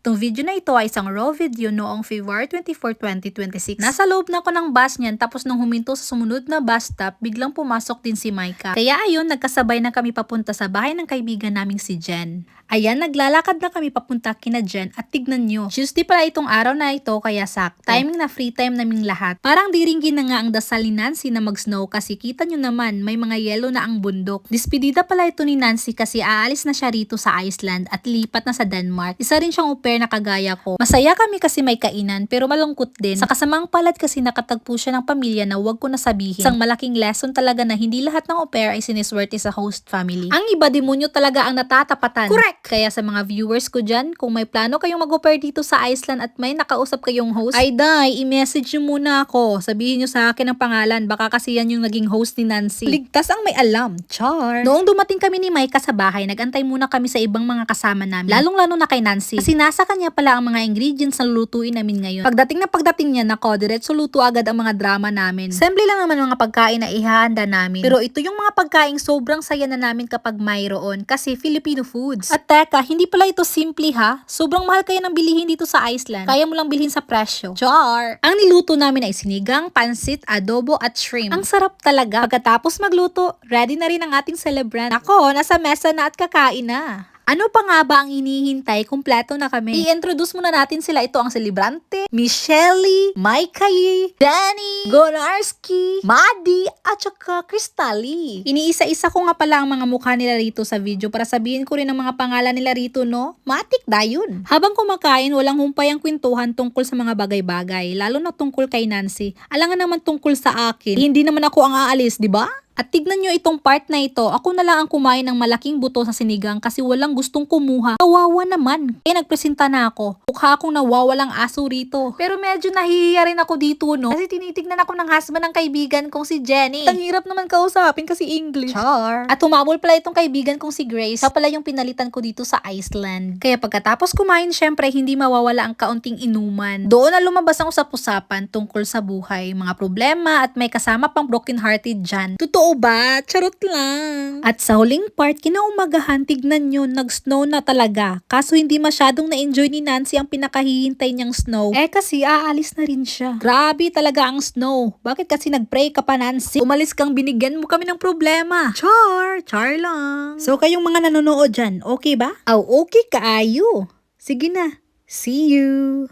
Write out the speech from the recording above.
Itong video na ito ay isang raw video noong February 24, 2026. Nasa loob na ako ng bus niyan, tapos nung huminto sa sumunod na bus stop, biglang pumasok din si Micah. Kaya ayun, nagkasabay na kami papunta sa bahay ng kaibigan naming si Jen. Ayan, naglalakad na kami papunta kina Jen at tignan nyo. Tuesday pala itong araw na ito kaya sakto. Timing na free time naming lahat. Parang diringgin na nga ang dasal ni Nancy na mag-snow kasi kita nyo naman may mga yellow na ang bundok. Dispedida pala ito ni Nancy kasi aalis na siya rito sa Iceland at lipat na sa Denmark. Isa rin siyang au pair na kagaya ko. Masaya kami kasi may kainan pero malungkot din. Sa kasamang palad kasi nakatagpo siya ng pamilya na wag ko na sabihin. Isang malaking lesson talaga na hindi lahat ng au pair ay siniswerte sa host family. Ang iba demonyo talaga ang natatapatan. Correct! Kaya sa mga viewers ko dyan, kung may plano kayong mag-au pair dito sa Iceland at may nakausap kayong host, ay day, i-message nyo muna ako. Sabihin nyo sa akin ang pangalan, baka kasi yan yung naging host ni Nancy. Ligtas ang may alam. Char! Noong dumating kami ni Micah sa bahay, nagantay muna kami sa ibang mga kasama namin. Lalong-lalo na kay Nancy. Kasi nasa kanya pala ang mga ingredients na lulutuin namin ngayon. Pagdating niya, nako, diretso luto agad ang mga drama namin. Simple lang naman mga pagkain na ihahanda namin. Pero ito yung mga pagkain sobrang saya na namin kapag mayroon kasi Filipino foods. At teka, hindi pala ito simple ha. Sobrang mahal kaya ng bilihin dito sa Iceland. Kaya mo lang bilhin sa presyo. Char! Ang niluto namin ay sinigang, pansit, adobo at shrimp. Ang sarap talaga. Pagkatapos magluto, ready na rin ang ating celebrant. Ako, nasa mesa na at kakain na. Ano pa nga ba ang hinihintay? Kumpleto na kami. I-introduce muna natin sila. Ito ang celebrante, Michelle, Micah, Danny, Gonarski, Maddie, at saka Cristally. Iniisa-isa ko nga pala ang mga mukha nila rito sa video para sabihin ko rin ang mga pangalan nila rito, no? Matik dayon. Habang kumakain, walang humpay ang kwentuhan tungkol sa mga bagay-bagay, lalo na tungkol kay Nancy. Alangan naman tungkol sa akin. Hindi naman ako ang aalis, di ba? At tignan nyo itong part na ito, ako na lang ang kumain ng malaking buto sa sinigang kasi walang gustong kumuha. Kawawa naman. Kaya nagpresenta na ako. Mukha akong nawawalang aso rito. Pero medyo nahihiya rin ako dito, no? Kasi tinitignan ako ng husband ng kaibigan kong si Jenny. Ang hirap naman kausapin kasi English. Char! At tumabol pala itong kaibigan kong si Grace. Siya pala yung pinalitan ko dito sa Iceland. Kaya pagkatapos kumain, syempre hindi mawawala ang kaunting inuman. Doon na lumabas ang usap-usapan tungkol sa buhay, mga problema at may kasama pang broken-hearted dyan. Totoo ba? Charot lang. At sa huling part, kinaumagahan, tignan nyo, nag-snow na talaga. Kaso hindi masyadong na-enjoy ni Nancy ang pinakahihintay niyang snow. Kasi aalis na rin siya. Grabe talaga ang snow. Bakit kasi nag-pray ka pa, Nancy? Umalis kang binigyan mo kami ng problema. Char! Char lang. So kayong mga nanonood dyan, okay ba? Okay kaayo. Sige na. See you.